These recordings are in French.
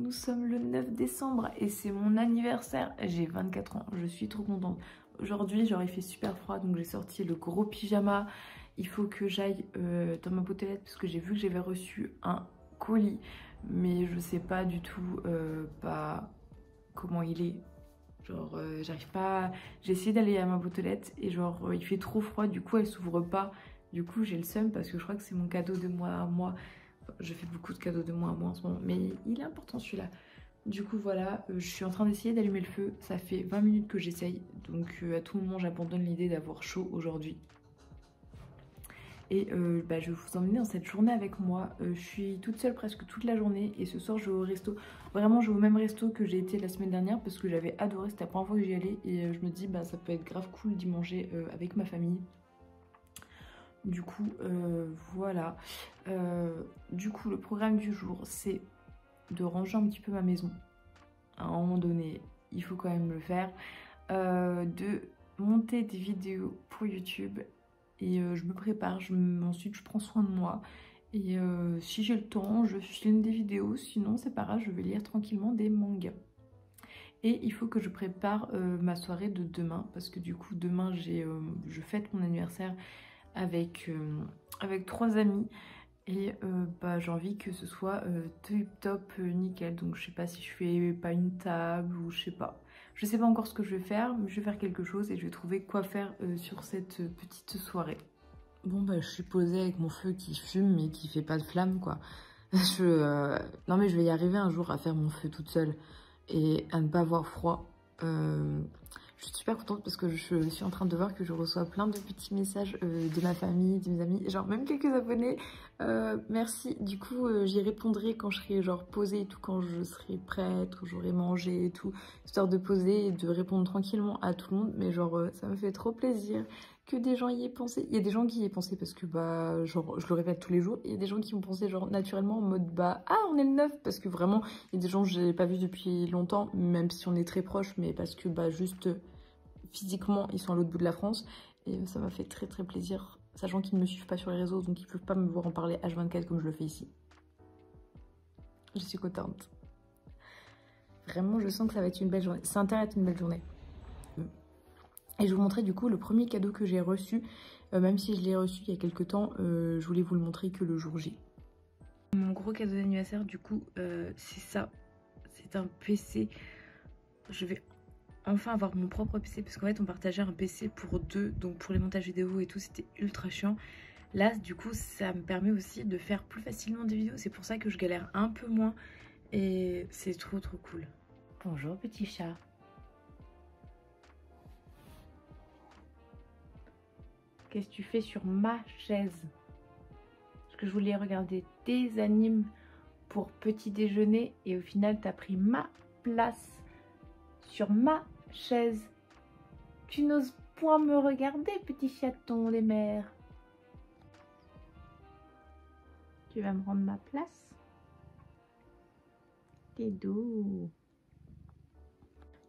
nous sommes le 9 décembre et c'est mon anniversaire. J'ai 24 ans, je suis trop contente. Aujourd'hui, genre il fait super froid, donc j'ai sorti le gros pyjama. Il faut que j'aille dans ma boîte aux lettres parce que j'ai vu que j'avais reçu un colis. Mais je sais pas du tout comment il est. Genre j'arrive pas... J'ai essayé d'aller à ma boîte aux lettres et genre il fait trop froid, du coup elle s'ouvre pas. Du coup j'ai le seum parce que je crois que c'est mon cadeau de moi à moi. Je fais beaucoup de cadeaux de moi à moi en ce moment, mais il est important celui-là. Du coup voilà, je suis en train d'essayer d'allumer le feu. Ça fait 20 minutes que j'essaye, donc à tout moment j'abandonne l'idée d'avoir chaud aujourd'hui. Et je vais vous emmener dans cette journée avec moi. Je suis toute seule presque toute la journée et ce soir je vais au resto. Vraiment je vais au même resto que j'ai été la semaine dernière parce que j'avais adoré, c'était la première fois que j'y allais. Et je me dis ça peut être grave cool d'y manger avec ma famille. Du coup voilà. Du coup le programme du jour c'est de ranger un petit peu ma maison. À un moment donné il faut quand même le faire. De monter des vidéos pour YouTube. Et je me prépare, ensuite je prends soin de moi. Et si j'ai le temps, je filme des vidéos. Sinon c'est pas grave, je vais lire tranquillement des mangas. Et il faut que je prépare ma soirée de demain. Parce que du coup demain je fête mon anniversaire avec 3 amis. Et j'ai envie que ce soit top nickel. Donc je sais pas si je fais pas une table ou je sais pas. Je sais pas encore ce que je vais faire, mais je vais faire quelque chose et je vais trouver quoi faire sur cette petite soirée. Bon je suis posée avec mon feu qui fume mais qui fait pas de flamme quoi. Non mais je vais y arriver un jour à faire mon feu toute seule et à ne pas avoir froid. Je suis super contente parce que je suis en train de voir que je reçois plein de petits messages de ma famille, de mes amis, genre même quelques abonnés. Merci, du coup j'y répondrai quand je serai genre posée et tout, quand je serai prête, quand j'aurai mangé et tout, histoire de poser et de répondre tranquillement à tout le monde. Mais genre ça me fait trop plaisir que des gens y aient pensé. Il y a des gens qui y aient pensé parce que genre je le répète tous les jours. Il y a des gens qui ont pensé genre naturellement en mode on est le 9 parce que vraiment il y a des gens que j'ai pas vu depuis longtemps, même si on est très proches, mais parce que juste physiquement ils sont à l'autre bout de la France. Et ça m'a fait très très plaisir, sachant qu'ils ne me suivent pas sur les réseaux, donc ils peuvent pas me voir en parler H24 comme je le fais ici. Je suis contente. Vraiment je sens que ça va être une belle journée. Ça a intérêt à être une belle journée. Et je vous montrer du coup le premier cadeau que j'ai reçu, même si je l'ai reçu il y a quelques temps, je voulais vous le montrer que le jour J. Mon gros cadeau d'anniversaire du coup c'est ça, c'est un PC. Je vais enfin avoir mon propre PC parce qu'en fait on partageait un PC pour deux, donc pour les montages vidéo et tout c'était ultra chiant. Là du coup ça me permet aussi de faire plus facilement des vidéos, c'est pour ça que je galère un peu moins et c'est trop cool. Bonjour petit chat. Qu'est-ce que tu fais sur ma chaise? Parce que je voulais regarder tes animes pour petit déjeuner et au final t'as pris ma place sur ma chaise. Tu n'oses point me regarder, petit chaton des mers. Tu vas me rendre ma place? T'es doux.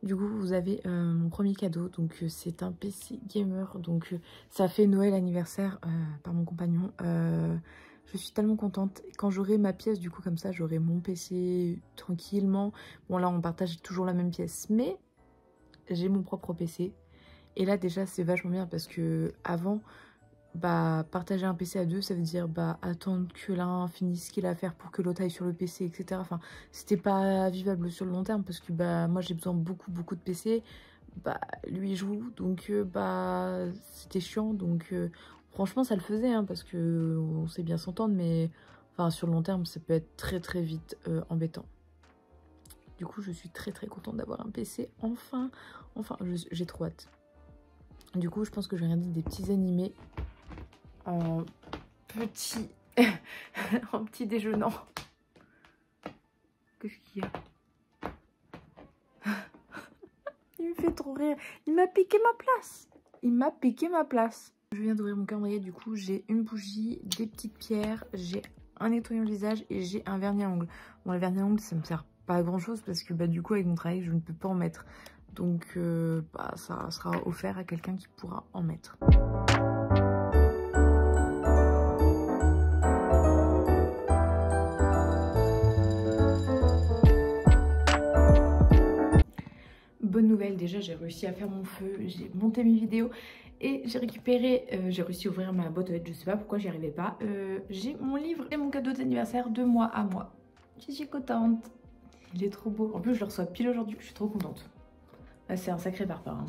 Du coup vous avez mon premier cadeau, donc c'est un PC gamer, donc ça fait Noël anniversaire par mon compagnon. Je suis tellement contente. Quand j'aurai ma pièce, du coup comme ça j'aurai mon PC tranquillement. Bon là on partage toujours la même pièce, mais j'ai mon propre PC. Et là déjà c'est vachement bien parce que avant, partager un PC à deux, ça veut dire attendre que l'un finisse ce qu'il a à faire pour que l'autre aille sur le PC, etc. Enfin, c'était pas vivable sur le long terme parce que moi j'ai besoin beaucoup de PC. Lui il joue, donc c'était chiant. Donc franchement ça le faisait parce que on sait bien s'entendre, mais enfin sur le long terme ça peut être très vite embêtant. Du coup je suis très contente d'avoir un PC enfin j'ai trop hâte. Du coup je pense que je vais regarder des petits animés en petit en petit déjeunant. Qu'est-ce qu'il y a? Il me fait trop rire. Il m'a piqué ma place. Il m'a piqué ma place. Je viens d'ouvrir mon calendrier. Du coup j'ai une bougie, des petites pierres, j'ai un nettoyant visage et j'ai un vernis à ongles. Bon le vernis à ongles ça me sert pas à grand chose parce que du coup avec mon travail je ne peux pas en mettre. Donc ça sera offert à quelqu'un qui pourra en mettre. bonne nouvelle, déjà j'ai réussi à faire mon feu, j'ai monté mes vidéos et j'ai récupéré, j'ai réussi à ouvrir ma boîte aux lettres, je sais pas pourquoi j'y arrivais pas. J'ai mon livre et mon cadeau d'anniversaire de moi à moi. Je suis contente, il est trop beau. En plus je le reçois pile aujourd'hui, je suis trop contente. Ah, c'est un sacré barbare. Hein.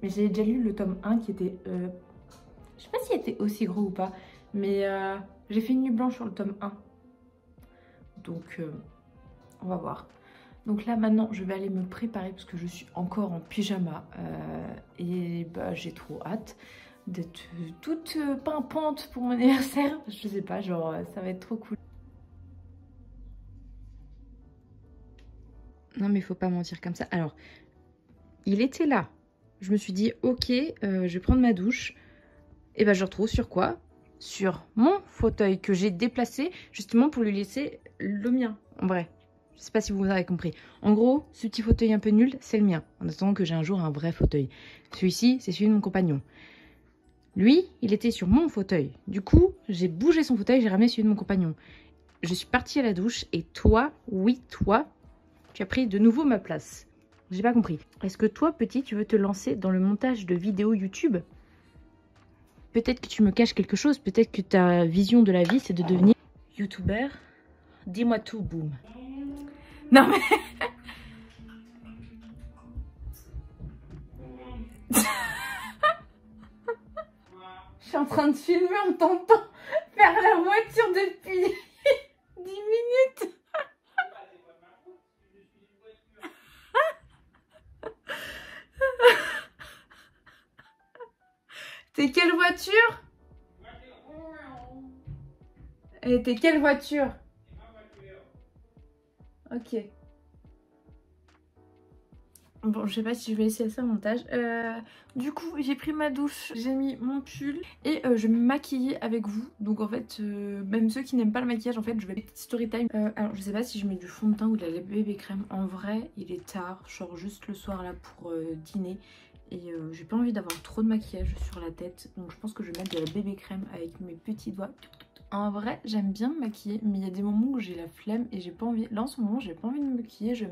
Mais j'ai déjà lu le tome 1 qui était, je sais pas s'il était aussi gros ou pas, mais j'ai fait une nuit blanche sur le tome 1. Donc on va voir. Donc là maintenant je vais aller me préparer parce que je suis encore en pyjama et bah j'ai trop hâte d'être toute pimpante pour mon anniversaire. Je sais pas, genre ça va être trop cool. Non mais faut pas mentir comme ça. Alors, il était là. Je me suis dit ok, je vais prendre ma douche. Et ben je retrouve sur quoi? Sur mon fauteuil que j'ai déplacé justement pour lui laisser le mien en vrai. Je sais pas si vous avez compris. En gros, ce petit fauteuil un peu nul, c'est le mien. En attendant que j'ai un jour un vrai fauteuil. Celui-ci, c'est celui de mon compagnon. Lui, il était sur mon fauteuil. Du coup, j'ai bougé son fauteuil, j'ai ramené celui de mon compagnon. Je suis partie à la douche et toi, oui, toi, tu as pris de nouveau ma place. J'ai pas compris. Est-ce que toi, petit, tu veux te lancer dans le montage de vidéos YouTube? Peut-être que tu me caches quelque chose. Peut-être que ta vision de la vie, c'est de devenir YouTuber. Dis-moi tout, boum. Non mais... Je suis en train de filmer en t'entendant faire la voiture depuis 10 minutes. T'es quelle voiture? T'es quelle voiture? Ok. Bon, je sais pas si je vais essayer ça au montage. Du coup, j'ai pris ma douche, j'ai mis mon pull et je vais me maquiller avec vous. Donc en fait, même ceux qui n'aiment pas le maquillage, en fait, je vais petite story time. Alors, je sais pas si je mets du fond de teint ou de la bébé crème. En vrai, il est tard. Je sors juste le soir là pour dîner. Et j'ai pas envie d'avoir trop de maquillage sur la tête. Donc je pense que je vais mettre de la bébé crème avec mes petits doigts. En vrai, j'aime bien me maquiller, mais il y a des moments où j'ai la flemme et j'ai pas envie. Là en ce moment, j'ai pas envie de me maquiller.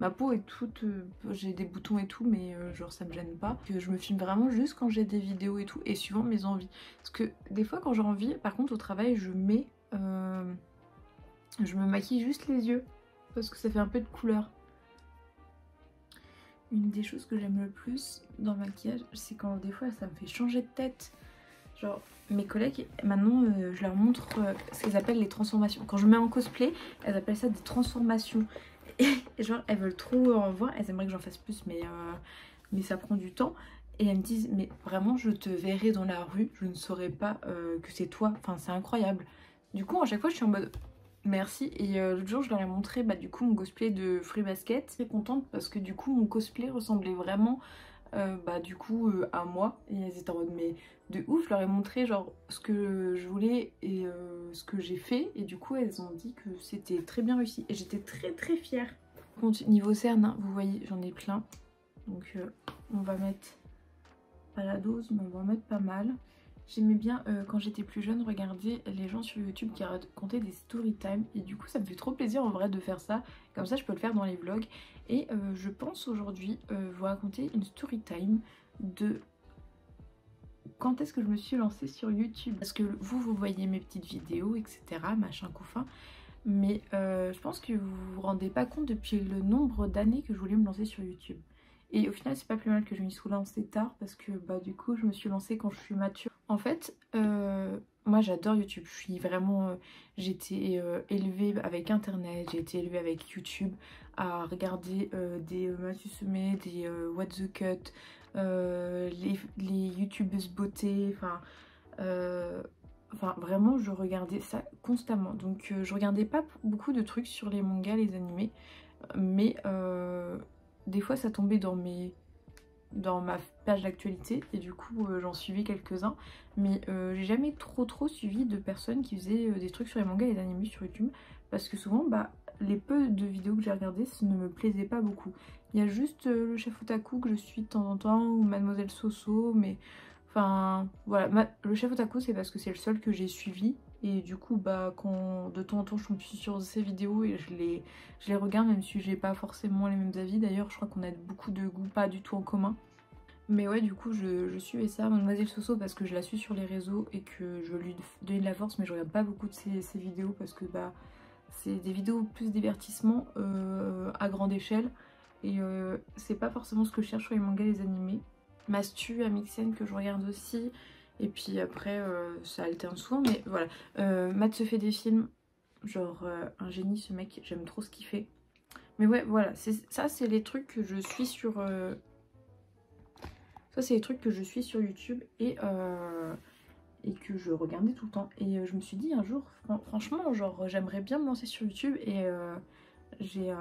Ma peau est toute, j'ai des boutons et tout, mais genre ça me gêne pas. Que je me filme vraiment juste quand j'ai des vidéos et tout, et suivant mes envies. Parce que des fois quand j'ai envie, par contre au travail, je me maquille juste les yeux parce que ça fait un peu de couleur. Une des choses que j'aime le plus dans le maquillage, c'est quand des fois ça me fait changer de tête. Genre mes collègues, maintenant je leur montre ce qu'elles appellent les transformations. Quand je me mets en cosplay, elles appellent ça des transformations. Et genre elles veulent trop en voir, elles aimeraient que j'en fasse plus, mais ça prend du temps. Et elles me disent mais vraiment je te verrai dans la rue, je ne saurais pas que c'est toi, enfin c'est incroyable. Du coup à chaque fois je suis en mode merci. Et l'autre jour je leur ai montré bah, du coup mon cosplay de Free Basket. Très contente parce que du coup mon cosplay ressemblait vraiment bah, du coup à moi. Et elles étaient en mode mais de ouf. Je leur ai montré genre ce que je voulais et ce que j'ai fait. Et du coup elles ont dit que c'était très bien réussi. Et j'étais très fière. Par contre niveau cerne, hein, vous voyez j'en ai plein. Donc on va mettre pas la dose mais on va en mettre pas mal. J'aimais bien quand j'étais plus jeune regarder les gens sur YouTube qui racontaient des story time et du coup ça me fait trop plaisir en vrai de faire ça, comme ça je peux le faire dans les vlogs. Et je pense aujourd'hui vous raconter une story time de quand est-ce que je me suis lancée sur YouTube. Parce que vous voyez mes petites vidéos etc, machin couffin, mais je pense que vous vous rendez pas compte depuis le nombre d'années que je voulais me lancer sur YouTube. Et au final c'est pas plus mal que je m'y sois lancée tard parce que bah du coup je me suis lancée quand je suis mature. En fait moi j'adore YouTube, je suis vraiment, j'ai été élevée avec internet, j'ai été élevée avec YouTube à regarder des Mathieu Semet, des What the Cut, les youtubeuses beauté, enfin vraiment je regardais ça constamment. Donc je regardais pas beaucoup de trucs sur les mangas, les animés, mais des fois ça tombait dans ma page d'actualité et du coup j'en suivais quelques-uns, mais j'ai jamais trop suivi de personnes qui faisaient des trucs sur les mangas et les animés sur YouTube parce que souvent bah les peu de vidéos que j'ai regardées ça ne me plaisait pas beaucoup. Il y a juste le chef otaku que je suis de temps en temps ou Mademoiselle Soso, mais enfin voilà, le chef otaku c'est parce que c'est le seul que j'ai suivi Et du coup bah quand de temps en temps je tombe sur ces vidéos et je les regarde, même si j'ai pas forcément les mêmes avis. D'ailleurs je crois qu'on a beaucoup de goûts pas du tout en commun. Mais ouais, du coup je suivais ça, Mademoiselle Soso, parce que je la suis sur les réseaux et que je lui donne de la force. Mais je regarde pas beaucoup de ses vidéos parce que bah c'est des vidéos plus divertissement à grande échelle. Et c'est pas forcément ce que je cherche sur les mangas et les animés. Mastu, Amixen que je regarde aussi. Et puis après ça alterne souvent, mais voilà. Matt se fait des films, genre un génie ce mec, j'aime trop ce qu'il fait. Mais ouais voilà, ça c'est les trucs que je suis sur... Ça c'est les trucs que je suis sur YouTube et que je regardais tout le temps. Et je me suis dit un jour, franchement, genre j'aimerais bien me lancer sur YouTube. Et j'ai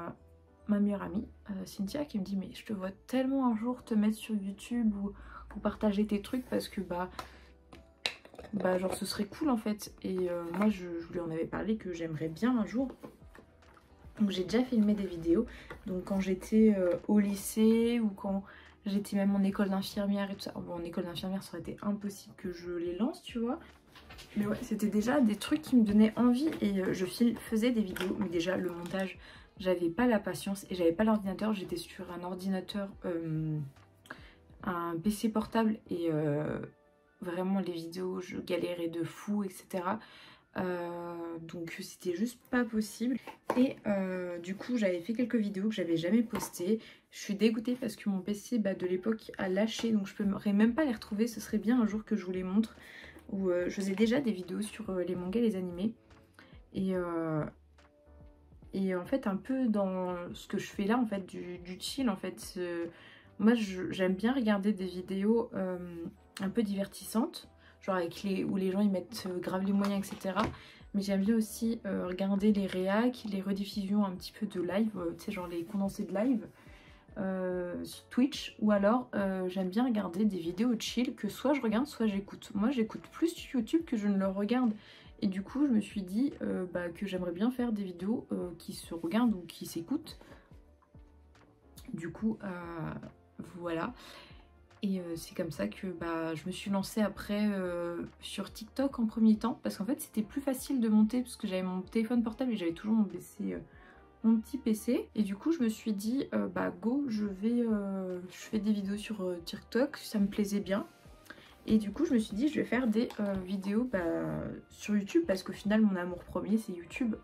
ma meilleure amie, Cynthia, qui me dit mais je te vois tellement un jour te mettre sur YouTube ou partager tes trucs, parce que bah genre ce serait cool en fait. Et moi je lui en avais parlé que j'aimerais bien un jour. Donc j'ai déjà filmé des vidéos, donc quand j'étais au lycée ou quand j'étais même en école d'infirmière et tout ça. Bon, en école d'infirmière ça aurait été impossible que je les lance, tu vois. Mais ouais, c'était déjà des trucs qui me donnaient envie. Et je faisais des vidéos, mais déjà le montage, j'avais pas la patience et j'avais pas l'ordinateur. J'étais sur un ordinateur, un PC portable, et vraiment les vidéos je galérais de fou, etc. Donc c'était juste pas possible. Et du coup j'avais fait quelques vidéos que j'avais jamais postées. Je suis dégoûtée parce que mon PC de l'époque a lâché, donc je pourrais même pas les retrouver. Ce serait bien un jour que je vous les montre, où je faisais déjà des vidéos sur les mangas et les animés. Et en fait un peu dans ce que je fais là en fait, du chill en fait. Moi j'aime bien regarder des vidéos un peu divertissantes, genre avec où les gens ils mettent grave les moyens, etc. Mais j'aime bien aussi regarder les réacs, les rediffusions un petit peu de live, tu sais, genre les condensés de live sur Twitch. Ou alors j'aime bien regarder des vidéos chill que soit je regarde soit j'écoute. Moi j'écoute plus YouTube que je ne le regarde. Et du coup je me suis dit que j'aimerais bien faire des vidéos qui se regardent ou qui s'écoutent. Du coup voilà. Et c'est comme ça que je me suis lancée après sur TikTok en premier temps, parce qu'en fait c'était plus facile de monter parce que j'avais mon téléphone portable et j'avais toujours mon petit PC. Et du coup je me suis dit go, je fais des vidéos sur TikTok, ça me plaisait bien. Et du coup je me suis dit je vais faire des vidéos sur YouTube, parce qu'au final mon amour premier c'est YouTube.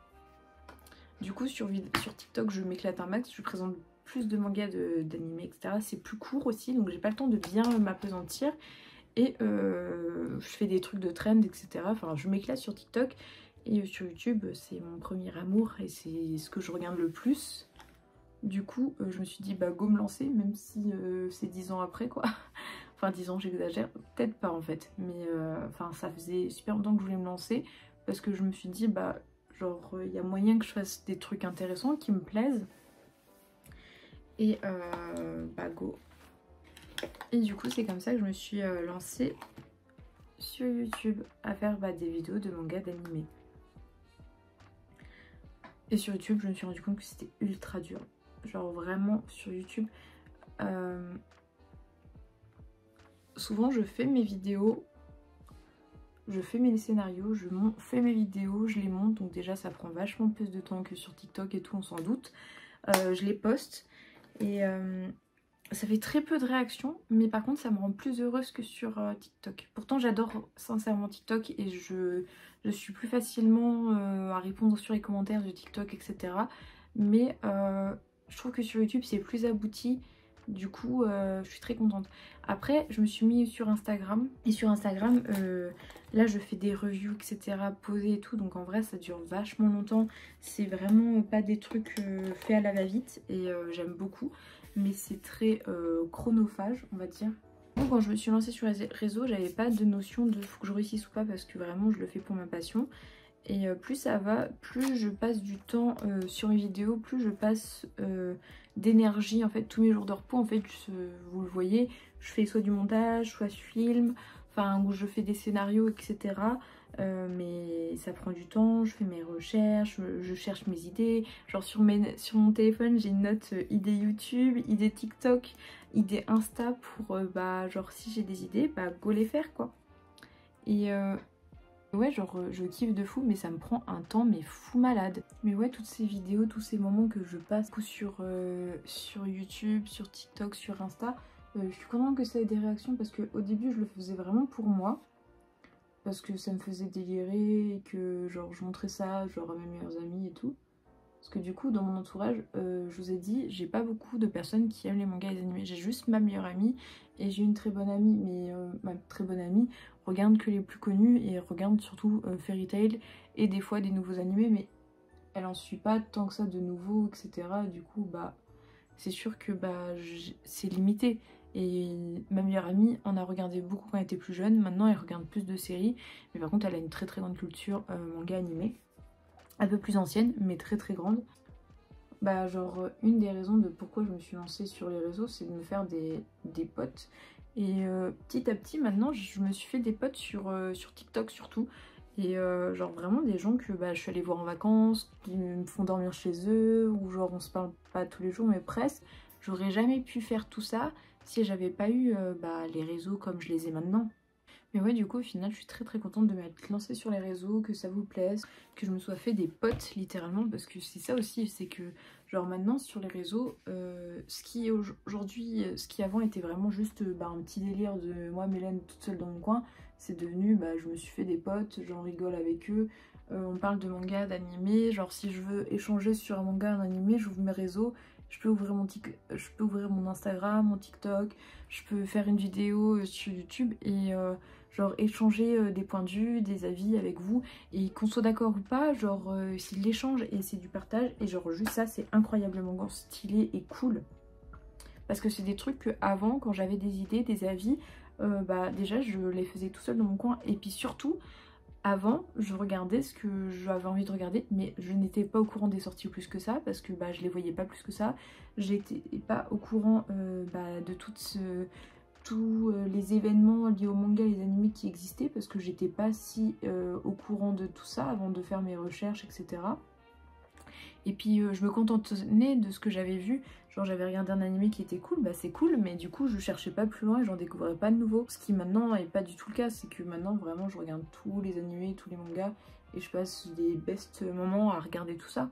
Du coup sur TikTok je m'éclate un max, je présente plus de mangas, d'animés, etc. C'est plus court aussi, donc j'ai pas le temps de bien m'appesantir. Et je fais des trucs de trend, etc. Enfin, je m'éclate sur TikTok. Et sur YouTube, c'est mon premier amour et c'est ce que je regarde le plus. Du coup, je me suis dit, go me lancer, même si c'est 10 ans après, quoi. Enfin, 10 ans, j'exagère. Peut-être pas, en fait. Mais enfin, ça faisait super longtemps que je voulais me lancer, parce que je me suis dit, genre, il y a moyen que je fasse des trucs intéressants qui me plaisent. Et go. Et du coup c'est comme ça que je me suis lancée sur YouTube à faire des vidéos de manga, d'animé. Et sur YouTube je me suis rendu compte que c'était ultra dur. Genre vraiment sur YouTube souvent je fais mes vidéos, je fais mes scénarios, je fais mes vidéos, je les monte. Donc déjà ça prend vachement plus de temps que sur TikTok et tout, on s'en doute. Je les poste. Et ça fait très peu de réactions, mais par contre ça me rend plus heureuse que sur TikTok. Pourtant j'adore sincèrement TikTok et je suis plus facilement à répondre sur les commentaires de TikTok, etc. Mais je trouve que sur YouTube c'est plus abouti. Du coup je suis très contente. Après je me suis mis sur Instagram. Et sur Instagram là je fais des reviews, etc. posées et tout. Donc en vrai ça dure vachement longtemps. C'est vraiment pas des trucs faits à la va-vite. Et j'aime beaucoup. Mais c'est très chronophage, on va dire. Donc quand je me suis lancée sur les réseaux, j'avais pas de notion de faut que je réussisse ou pas, parce que vraiment je le fais pour ma passion. Et plus ça va, plus je passe du temps sur mes vidéos, plus je passe d'énergie. En fait, tous mes jours de repos, en fait, vous le voyez, je fais soit du montage, soit je filme, enfin, où je fais des scénarios, etc. Mais ça prend du temps, je fais mes recherches, je cherche mes idées. Genre sur mon téléphone, j'ai une note idée YouTube, idée TikTok, idée Insta pour, genre si j'ai des idées, go les faire, quoi. Et Ouais, genre je kiffe de fou, mais ça me prend un temps mais fou malade. Mais ouais, toutes ces vidéos, tous ces moments que je passe sur YouTube, sur TikTok, sur Insta, je suis contente que ça ait des réactions parce qu'au début je le faisais vraiment pour moi. Parce que ça me faisait délirer et que genre je montrais ça genre à mes meilleurs amis et tout. Parce que du coup dans mon entourage, je vous ai dit, j'ai pas beaucoup de personnes qui aiment les mangas et les animés. J'ai juste ma meilleure amie et j'ai une très bonne amie, mais ma très bonne amie regarde que les plus connus et regarde surtout Fairy Tail et des fois des nouveaux animés, mais elle en suit pas tant que ça de nouveaux, etc. Du coup bah c'est sûr que bah c'est limité. Et ma meilleure amie en a regardé beaucoup quand elle était plus jeune, maintenant elle regarde plus de séries, mais par contre elle a une très grande culture manga animé, un peu plus ancienne mais très grande. Bah genre une des raisons de pourquoi je me suis lancée sur les réseaux, c'est de me faire des potes. Et petit à petit maintenant je me suis fait des potes sur TikTok surtout. Et genre vraiment des gens que bah, je suis allée voir en vacances, qui me font dormir chez eux, ou genre on se parle pas tous les jours mais presque. J'aurais jamais pu faire tout ça si j'avais pas eu bah, les réseaux comme je les ai maintenant. Mais ouais, du coup, au final, je suis très contente de m'être lancée sur les réseaux, que ça vous plaise, que je me sois fait des potes littéralement, parce que c'est ça aussi, c'est que genre maintenant sur les réseaux, ce qui est aujourd'hui, ce qui avant était vraiment juste bah, un petit délire de moi, Mélène, toute seule dans mon coin, c'est devenu, bah, je me suis fait des potes, j'en rigole avec eux, on parle de manga, d'animé, genre si je veux échanger sur un manga, un animé, j'ouvre mes réseaux, je peux ouvrir mon Instagram, mon TikTok, je peux faire une vidéo sur YouTube et genre échanger des points de vue, des avis avec vous, et qu'on soit d'accord ou pas, genre c'est de l'échange et c'est du partage, et genre juste ça c'est incroyablement stylé et cool. Parce que c'est des trucs que avant, quand j'avais des idées, des avis, bah déjà je les faisais tout seul dans mon coin, et puis surtout avant, je regardais ce que j'avais envie de regarder, mais je n'étais pas au courant des sorties plus que ça, parce que bah, je les voyais pas plus que ça. J'étais pas au courant bah, de tous les événements liés au manga et les animés qui existaient, parce que j'étais pas si au courant de tout ça avant de faire mes recherches, etc. Et puis je me contentais de ce que j'avais vu. Genre j'avais regardé un animé qui était cool, bah c'est cool, mais du coup je cherchais pas plus loin et j'en découvrais pas de nouveau. Ce qui maintenant est pas du tout le cas, c'est que maintenant vraiment je regarde tous les animés, tous les mangas, et je passe des best moments à regarder tout ça.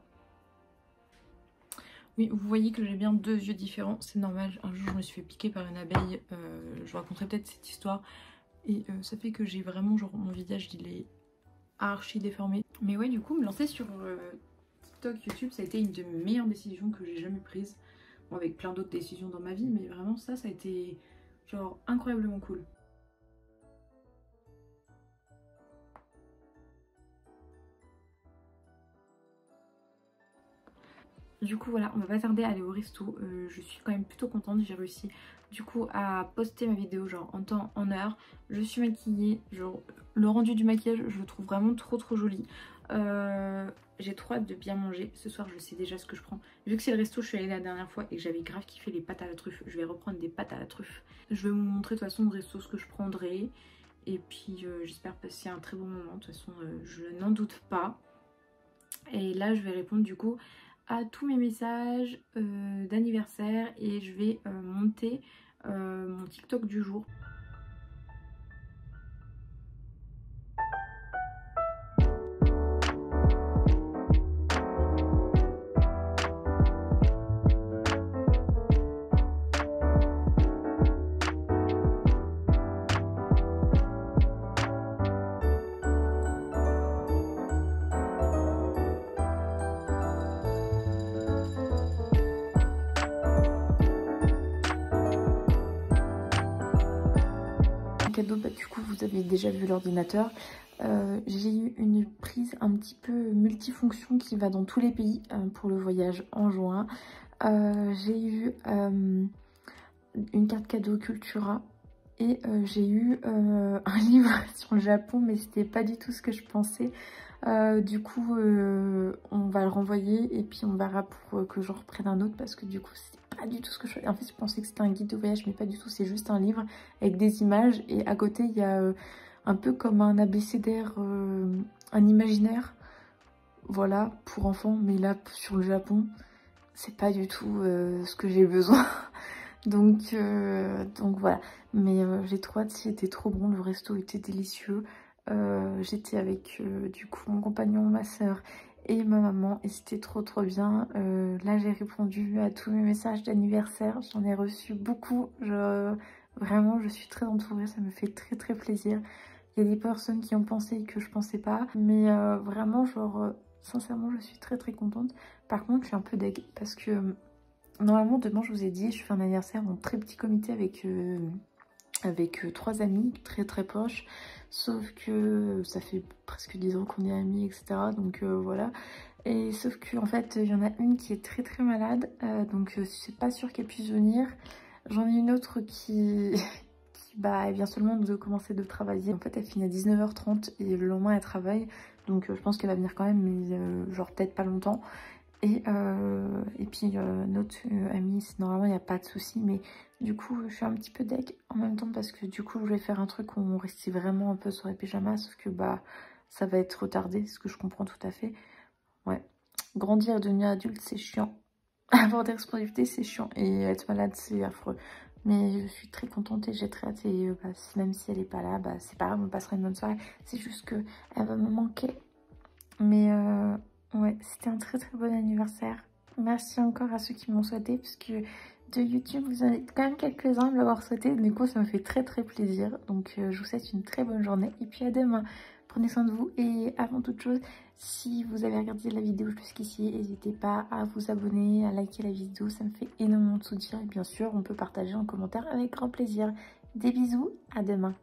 Oui, vous voyez que j'ai bien deux yeux différents, c'est normal. Un jour je me suis fait piquer par une abeille, je vous raconterai peut-être cette histoire. Et ça fait que j'ai vraiment, genre mon visage il est archi déformé. Mais ouais, du coup me lancer sur TikTok, YouTube, ça a été une de mes meilleures décisions que j'ai jamais prises. Bon, avec plein d'autres décisions dans ma vie, mais vraiment ça a été genre incroyablement cool. Du coup voilà, on va pas tarder à aller au resto, je suis quand même plutôt contente, j'ai réussi du coup à poster ma vidéo genre en temps, en heure. Je suis maquillée, genre le rendu du maquillage je le trouve vraiment trop joli. J'ai trop hâte de bien manger, ce soir je sais déjà ce que je prends. Vu que c'est le resto je suis allée la dernière fois et que j'avais grave kiffé les pâtes à la truffe, je vais reprendre des pâtes à la truffe. Je vais vous montrer de toute façon au resto ce que je prendrai. Et puis j'espère passer un très bon moment, de toute façon je n'en doute pas. Et là je vais répondre du coup à tous mes messages d'anniversaire et je vais monter mon TikTok du jour. Cadeau, bah, du coup vous avez déjà vu l'ordinateur. J'ai eu une prise un petit peu multifonction qui va dans tous les pays pour le voyage en juin. J'ai eu une carte cadeau Cultura et j'ai eu un livre sur le Japon, mais c'était pas du tout ce que je pensais. Du coup on va le renvoyer et puis on verra pour que je reprenne un autre, parce que du coup c'est pas du tout ce que je... En fait je pensais que c'était un guide de voyage mais pas du tout, c'est juste un livre avec des images et à côté il y a un peu comme un abécédaire, un imaginaire, voilà, pour enfants, mais là sur le Japon c'est pas du tout ce que j'ai besoin. donc voilà, mais j'ai trop hâte, c'était trop bon, le resto était délicieux. J'étais avec du coup mon compagnon, ma soeur et ma maman et c'était trop bien. Là j'ai répondu à tous mes messages d'anniversaire, j'en ai reçu beaucoup. Vraiment je suis très entourée, ça me fait très plaisir. Il y a des personnes qui ont pensé que je pensais pas, mais vraiment genre sincèrement je suis très contente. Par contre je suis un peu deg parce que normalement demain je vous ai dit je fais un anniversaire en très petit comité avec 3 amis très proches, sauf que ça fait presque 10 ans qu'on est amis, etc. Donc voilà. Et sauf que en fait il y en a une qui est très malade, donc c'est pas sûr qu'elle puisse venir. J'en ai une autre qui elle vient seulement de commencer de travailler. En fait elle finit à 19h30 et le lendemain elle travaille, donc je pense qu'elle va venir quand même, mais genre peut-être pas longtemps. Et puis notre amie, normalement il n'y a pas de souci, mais du coup je suis un petit peu deg en même temps parce que du coup je vais faire un truc où on restait vraiment un peu sur les pyjamas, sauf que ça va être retardé, ce que je comprends tout à fait. Ouais, grandir et devenir adulte c'est chiant, avoir des responsabilités c'est chiant et être malade c'est affreux. Mais je suis très contente et j'ai très hâte et même si elle est pas là, c'est pas grave, on passera une bonne soirée. C'est juste que elle va me manquer. Mais ouais, c'était un très bon anniversaire. Merci encore à ceux qui m'ont souhaité, puisque de YouTube, vous en êtes quand même quelques-uns à me l'avoir souhaité. Du coup, ça me fait très plaisir. Donc, je vous souhaite une très bonne journée. Et puis, à demain. Prenez soin de vous. Et avant toute chose, si vous avez regardé la vidéo jusqu'ici, n'hésitez pas à vous abonner, à liker la vidéo. Ça me fait énormément de soutien. Et bien sûr, on peut partager en commentaire avec grand plaisir. Des bisous, à demain.